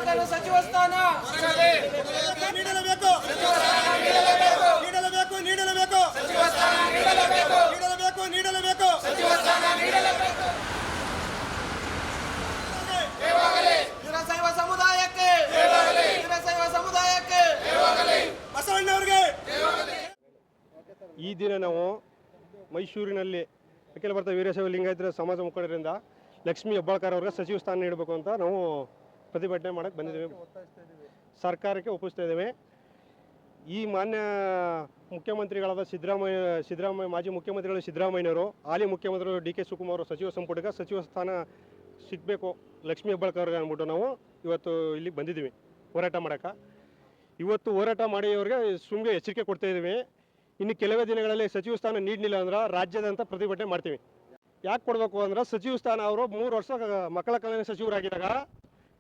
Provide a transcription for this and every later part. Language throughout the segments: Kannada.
ಹೆಬ್ಬಾಳ್ಕರ್ ಸಚಿವ ಸ್ಥಾನ ನೀಡಲೇಬೇಕು, ನೀಡಲೇಬೇಕು, ನೀಡಲೇಬೇಕು, ಸಚಿವ ಸ್ಥಾನ ನೀಡಲೇಬೇಕು, ನೀಡಲೇಬೇಕು, ನೀಡಲೇಬೇಕು. ಸಚಿವ ಸ್ಥಾನ ನೀಡಲೇಬೇಕು. ವೀರಶೈವ ಸಮುದಾಯಕ್ಕೆ, ವೀರಶೈವ ಸಮುದಾಯಕ್ಕೆ, ಬಸವಣ್ಣವ್ರಿಗೆ. ಈ ದಿನ ನಾವು ಮೈಸೂರಿನಲ್ಲಿ ಅಖಿಲ ಭಾರತ ವೀರಶೈವ ಲಿಂಗಾಯತರ ಸಮಾಜ ಮುಖಂಡರಿಂದ ಲಕ್ಷ್ಮೀ ಹೆಬ್ಬಾಳ್ಕರ್ ಅವ್ರಿಗೆ ಸಚಿವ ಸ್ಥಾನ ನೀಡಬೇಕು ಅಂತ ನಾವು ಪ್ರತಿಭಟನೆ ಮಾಡೋಕ್ಕೆ ಬಂದಿದ್ದೇವೆ. ಸರ್ಕಾರಕ್ಕೆ ಒಪ್ಪಿಸ್ತಾ ಇದ್ದೇವೆ. ಈ ಮಾನ್ಯ ಮುಖ್ಯಮಂತ್ರಿಗಳಾದ ಸಿದ್ದರಾಮಯ್ಯ ಮಾಜಿ ಮುಖ್ಯಮಂತ್ರಿಗಳು ಸಿದ್ದರಾಮಯ್ಯನವರು, ಹಾಲಿ ಮುಖ್ಯಮಂತ್ರಿಗಳು ಡಿ ಕೆ ಶಿವಕುಮಾರ್ ಸಚಿವ ಸಂಪುಟಕ್ಕೆ ಸಚಿವ ಸ್ಥಾನ ಸಿಗಬೇಕು ಲಕ್ಷ್ಮೀ ಹೆಬ್ಬಾಳ್ಕರ್ ಅವ್ರಿಗೆ ಅಂದ್ಬಿಟ್ಟು ನಾವು ಇವತ್ತು ಇಲ್ಲಿಗೆ ಬಂದಿದ್ದೀವಿ ಹೋರಾಟ ಮಾಡೋಕ್ಕೆ. ಇವತ್ತು ಹೋರಾಟ ಮಾಡಿ ಅವ್ರಿಗೆ ಸುಮ್ಮನೆ ಎಚ್ಚರಿಕೆ ಕೊಡ್ತಾ ಇದ್ದೀವಿ. ಇನ್ನು ಕೆಲವೇ ದಿನಗಳಲ್ಲಿ ಸಚಿವ ಸ್ಥಾನ ನೀಡಲಿಲ್ಲ ಅಂದ್ರೆ ರಾಜ್ಯದಂತ ಪ್ರತಿಭಟನೆ ಮಾಡ್ತೀವಿ. ಯಾಕೆ ಕೊಡಬೇಕು ಅಂದ್ರೆ ಸಚಿವ ಸ್ಥಾನ ಅವರು 3 ವರ್ಷ ಮಕ್ಕಳ ಕಲ್ಯಾಣ ಸಚಿವರಾಗಿದ್ದಾಗ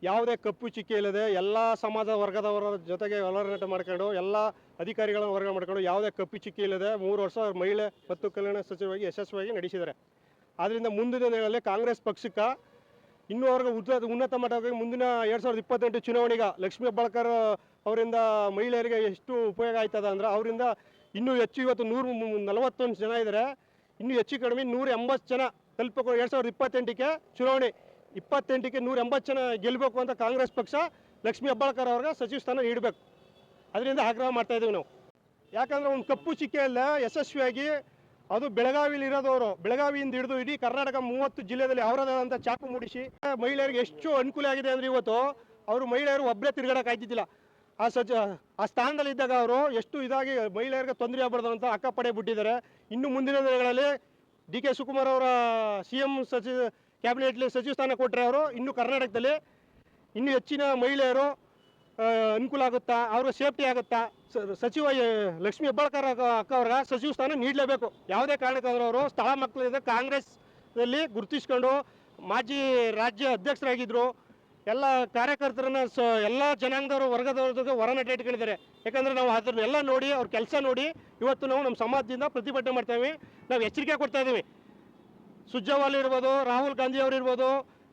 ಯಾವುದೇ ಕಪ್ಪು ಚಿಕ್ಕಿ ಇಲ್ಲದೆ ಎಲ್ಲ ಸಮಾಜ ವರ್ಗದವರ ಜೊತೆಗೆ ಹೋರಾಟ ಮಾಡ್ಕೊಂಡು ಎಲ್ಲ ಅಧಿಕಾರಿಗಳನ್ನು ವರ್ಗ ಮಾಡ್ಕೊಂಡು ಯಾವುದೇ ಕಪ್ಪು ಚಿಕ್ಕಿ ಇಲ್ಲದೆ 3 ವರ್ಷ ಮಹಿಳೆ ಮತ್ತು ಕಲ್ಯಾಣ ಸಚಿವರಾಗಿ ಯಶಸ್ವಿಯಾಗಿ ನಡೆಸಿದ್ದಾರೆ. ಆದ್ದರಿಂದ ಮುಂದಿನ ದಿನಗಳಲ್ಲಿ ಕಾಂಗ್ರೆಸ್ ಪಕ್ಷಕ್ಕೆ ಇನ್ನೂ ಅವ್ರಿಗೆ ಉನ್ನತ ಮಟ್ಟವಾಗಿ ಮುಂದಿನ 2028 ಚುನಾವಣೆಗೆ ಲಕ್ಷ್ಮೀ ಹೆಬ್ಬಾಳ್ಕರ್ ಅವರಿಂದ ಮಹಿಳೆಯರಿಗೆ ಎಷ್ಟು ಉಪಯೋಗ ಆಯ್ತದ ಅಂದ್ರೆ ಅವರಿಂದ ಇನ್ನೂ ಹೆಚ್ಚು ಇವತ್ತು 141 ಜನ ಇದ್ದಾರೆ. ಇನ್ನೂ ಹೆಚ್ಚು ಕಡಿಮೆ 180 ಜನ ತಲುಪಬೇಕು. 2028ಕ್ಕೆ ಚುನಾವಣೆ 28ಕ್ಕೆ 180 ಜನ ಗೆಲ್ಲಬೇಕು ಅಂತ ಕಾಂಗ್ರೆಸ್ ಪಕ್ಷ ಲಕ್ಷ್ಮೀ ಹೆಬ್ಬಾಳ್ಕರ್ ಅವ್ರಿಗೆ ಸಚಿವ ಸ್ಥಾನ ನೀಡಬೇಕು. ಅದರಿಂದ ಆಗ್ರಹ ಮಾಡ್ತಾ ಇದ್ದೀವಿ ನಾವು. ಯಾಕಂದರೆ ಒಂದು ಕಪ್ಪು ಚಿಕ್ಕೆಯಲ್ಲ ಯಶಸ್ವಿಯಾಗಿ ಅದು ಬೆಳಗಾವಿಲಿ ಇರೋದವರು, ಬೆಳಗಾವಿಯಿಂದ ಹಿಡಿದು ಇಡೀ ಕರ್ನಾಟಕ 30 ಜಿಲ್ಲೆಯಲ್ಲಿ ಅವರದಾದಂಥ ಚಾಕು ಮೂಡಿಸಿ ಮಹಿಳೆಯರಿಗೆ ಎಷ್ಟು ಅನುಕೂಲ ಆಗಿದೆ ಅಂದರೆ ಇವತ್ತು ಅವರು ಮಹಿಳೆಯರು ಒಬ್ಬರೇ ತಿರುಗಾಡಕ್ಕೆ ಆಯ್ತಿದ್ದಿಲ್ಲ. ಆ ಸ್ಥಾನದಲ್ಲಿ ಇದ್ದಾಗ ಅವರು ಎಷ್ಟು ಇದಾಗಿ ಮಹಿಳೆಯರಿಗೆ ತೊಂದರೆ ಆಗ್ಬಾರ್ದು ಅಂತ ಅಕ್ಕಪಡೆ ಬಿಟ್ಟಿದ್ದಾರೆ. ಇನ್ನು ಮುಂದಿನ ದಿನಗಳಲ್ಲಿ ಡಿ ಕೆ ಶಿವಕುಮಾರ್ ಅವರ CM ಕ್ಯಾಬಿನೆಟ್ಲಿ ಸಚಿವ ಸ್ಥಾನ ಕೊಟ್ಟರೆ ಅವರು ಇನ್ನೂ ಕರ್ನಾಟಕದಲ್ಲಿ ಇನ್ನೂ ಹೆಚ್ಚಿನ ಮಹಿಳೆಯರು ಅನುಕೂಲ ಆಗುತ್ತಾ, ಅವ್ರಿಗೆ ಸೇಫ್ಟಿ ಆಗುತ್ತಾ. ಸಚಿವ ಲಕ್ಷ್ಮೀ ಹೆಬ್ಬಾಳ್ಕರ್ ಅಕ್ಕ ಅವ್ರಿಗೆ ಸಚಿವ ಸ್ಥಾನ ನೀಡಲೇಬೇಕು. ಯಾವುದೇ ಕಾರಣಕ್ಕಾದರೂ ಅವರು ಸ್ಥಳ ಮಕ್ಕಳಿಂದ ಕಾಂಗ್ರೆಸ್ನಲ್ಲಿ ಗುರುತಿಸ್ಕೊಂಡು ಮಾಜಿ ರಾಜ್ಯ ಅಧ್ಯಕ್ಷರಾಗಿದ್ದರು. ಎಲ್ಲ ಕಾರ್ಯಕರ್ತರನ್ನ ಎಲ್ಲ ಜನಾಂಗದವರು ವರ್ಗದವ್ರಿಗೆ ಹೊರನಟ ಇಟ್ಕೊಂಡಿದ್ದಾರೆ. ಯಾಕಂದರೆ ನಾವು ಅದನ್ನೆಲ್ಲ ನೋಡಿ ಅವ್ರ ಕೆಲಸ ನೋಡಿ ಇವತ್ತು ನಾವು ನಮ್ಮ ಸಮಾಜದಿಂದ ಪ್ರತಿಭಟನೆ ಮಾಡ್ತೇವೆ. ನಾವು ಎಚ್ಚರಿಕೆ ಕೊಡ್ತಾ ಇದ್ದೀವಿ. ಸುರ್ಜೇವಾಲ ಇರ್ಬೋದು, ರಾಹುಲ್ ಗಾಂಧಿ ಅವರು ಇರ್ಬೋದು,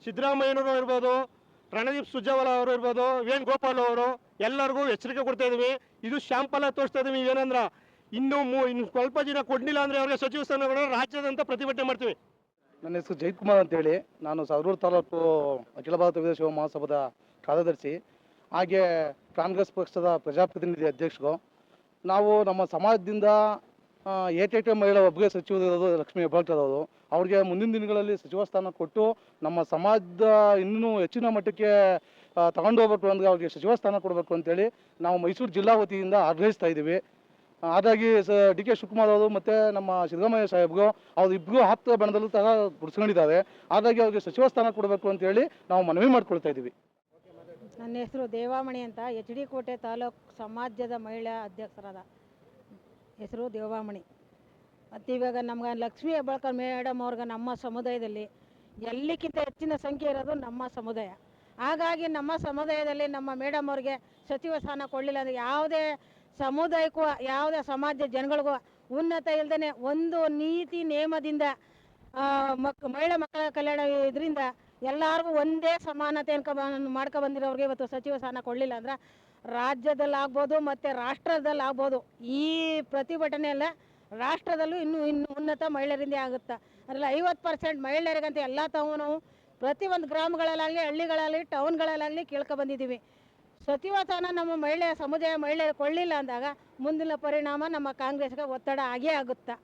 ಸಿದ್ದರಾಮಯ್ಯನವರು ಇರ್ಬೋದು, ರಣದೀಪ್ ಸುರ್ಜೇವಾಲ ಅವರು ಇರ್ಬೋದು, ವೇಣುಗೋಪಾಲ್ ಅವರು, ಎಲ್ಲರಿಗೂ ಎಚ್ಚರಿಕೆ ಕೊಡ್ತಾ ಇದ್ದೀವಿ. ಇದು ಶಾಂಪಲ್ ತೋರಿಸ್ತಾ ಇದ್ದೀವಿ. ಏನಂದ್ರೆ ಇನ್ನು ಸ್ವಲ್ಪ ದಿನ ಕೊಡಲಿಲ್ಲ ಅಂದರೆ ಅವ್ರಿಗೆ ಸಚಿವ ಸ್ಥಾನಗಳು ರಾಜ್ಯದಂತ ಪ್ರತಿಭಟನೆ ಮಾಡ್ತೀವಿ. ನನ್ನ ಹೆಸರು ಜಯಕುಮಾರ್ ಅಂತೇಳಿ, ನಾನು ಸಾಗರ ತಾಲೂಕು ಅಖಿಲ ಭಾರತ ವೀರಶೈವ ಮಹಾಸಭಾದ ಕಾರ್ಯದರ್ಶಿ, ಹಾಗೆ ಕಾಂಗ್ರೆಸ್ ಪಕ್ಷದ ಪ್ರಜಾಪ್ರತಿನಿಧಿ ಅಧ್ಯಕ್ಷರು. ನಾವು ನಮ್ಮ ಸಮಾಜದಿಂದ ಏಕೈಕ ಮಹಿಳಾ ಒಬ್ಬರೇ ಸಚಿವರಿರೋದು ಲಕ್ಷ್ಮೀ ಹೆಬ್ಬಾಳ್ಕರ್ ಅವರು. ಅವ್ರಿಗೆ ಮುಂದಿನ ದಿನಗಳಲ್ಲಿ ಸಚಿವ ಸ್ಥಾನ ಕೊಟ್ಟು ನಮ್ಮ ಸಮಾಜದ ಇನ್ನೂ ಹೆಚ್ಚಿನ ಮಟ್ಟಕ್ಕೆ ತಗೊಂಡು ಹೋಗ್ಬೇಕು ಅಂದರೆ ಅವ್ರಿಗೆ ಸಚಿವ ಸ್ಥಾನ ಕೊಡಬೇಕು ಅಂತೇಳಿ ನಾವು ಮೈಸೂರು ಜಿಲ್ಲಾ ವತಿಯಿಂದ ಆಗ್ರಹಿಸ್ತಾ ಇದ್ದೀವಿ. ಹಾಗಾಗಿ ಡಿ ಕೆ ಶಿವಕುಮಾರ್ ಅವರು ಮತ್ತು ನಮ್ಮ ಸಿದ್ದರಾಮಯ್ಯ ಸಾಹೇಬ್ರು ಅವರಿಬ್ಬರು ಆಪ್ತ ಬಣದಲ್ಲೂ ಸಹ ಗುರುತಿಸ್ಕೊಂಡಿದ್ದಾರೆ. ಹಾಗಾಗಿ ಅವ್ರಿಗೆ ಸಚಿವ ಸ್ಥಾನ ಕೊಡಬೇಕು ಅಂತೇಳಿ ನಾವು ಮನವಿ ಮಾಡ್ಕೊಳ್ತಾ ಇದ್ದೀವಿ. ನನ್ನ ಹೆಸರು ದೇವಾಮಣಿ ಅಂತ, HD ಕೋಟೆ ತಾಲೂಕು ಸಮಾಜದ ಮಹಿಳಾ ಅಧ್ಯಕ್ಷರಾದ ಹೆಸರು ದೇವಾಮಣಿ. ಮತ್ತು ಇವಾಗ ನಮ್ಗೆ ಲಕ್ಷ್ಮೀ ಹೆಬ್ಬಾಳ್ಕರ್ ಮೇಡಮ್ ಅವ್ರಿಗೆ ನಮ್ಮ ಸಮುದಾಯದಲ್ಲಿ ಎಲ್ಲಿಕ್ಕಿಂತ ಹೆಚ್ಚಿನ ಸಂಖ್ಯೆ ಇರೋದು ನಮ್ಮ ಸಮುದಾಯ. ಹಾಗಾಗಿ ನಮ್ಮ ಸಮುದಾಯದಲ್ಲಿ ನಮ್ಮ ಮೇಡಮ್ ಅವ್ರಿಗೆ ಸಚಿವ ಸ್ಥಾನ ಕೊಡಲಿಲ್ಲ ಅಂದರೆ ಯಾವುದೇ ಸಮುದಾಯಕ್ಕೂ ಯಾವುದೇ ಸಮಾಜದ ಜನಗಳಿಗೂ ಉನ್ನತ ಇಲ್ಲದೇ ಒಂದು ನೀತಿ ನೇಮದಿಂದ ಮಹಿಳಾ ಮಕ್ಕಳ ಕಲ್ಯಾಣ ಇದರಿಂದ ಎಲ್ಲರಿಗೂ ಒಂದೇ ಸಮಾನತೆ ಮಾಡ್ಕೊ ಬಂದಿರೋರಿಗೆ ಇವತ್ತು ಸಚಿವ ಸ್ಥಾನ ಕೊಡಲಿಲ್ಲ ಅಂದ್ರೆ ರಾಜ್ಯದಲ್ಲಿ ಆಗ್ಬೋದು ಮತ್ತು ರಾಷ್ಟ್ರದಲ್ಲಿ ಆಗ್ಬೋದು. ಈ ಪ್ರತಿಭಟನೆಯಲ್ಲ ರಾಷ್ಟ್ರದಲ್ಲೂ ಇನ್ನೂ ಉನ್ನತ ಮಹಿಳೆಯರಿಂದ ಆಗುತ್ತೆ. ಅದರಲ್ಲಿ 50% ಮಹಿಳೆಯರಿಗಂತ ಎಲ್ಲ ನಾವು ಪ್ರತಿಯೊಂದು ಗ್ರಾಮಗಳಲ್ಲಾಗಲಿ, ಹಳ್ಳಿಗಳಾಗಲಿ, ಟೌನ್ಗಳಲ್ಲಾಗಲಿ ಕೇಳ್ಕೊಬಂದಿದ್ದೀವಿ. ಸಚಿವ ಸ್ಥಾನ ನಮ್ಮ ಮಹಿಳೆಯ ಸಮುದಾಯ ಮಹಿಳೆಯರು ಕೊಳ್ಳಿಲ್ಲ ಅಂದಾಗ ಮುಂದಿನ ಪರಿಣಾಮ ನಮ್ಮ ಕಾಂಗ್ರೆಸ್ಗೆ ಒತ್ತಡ ಆಗೇ ಆಗುತ್ತೆ.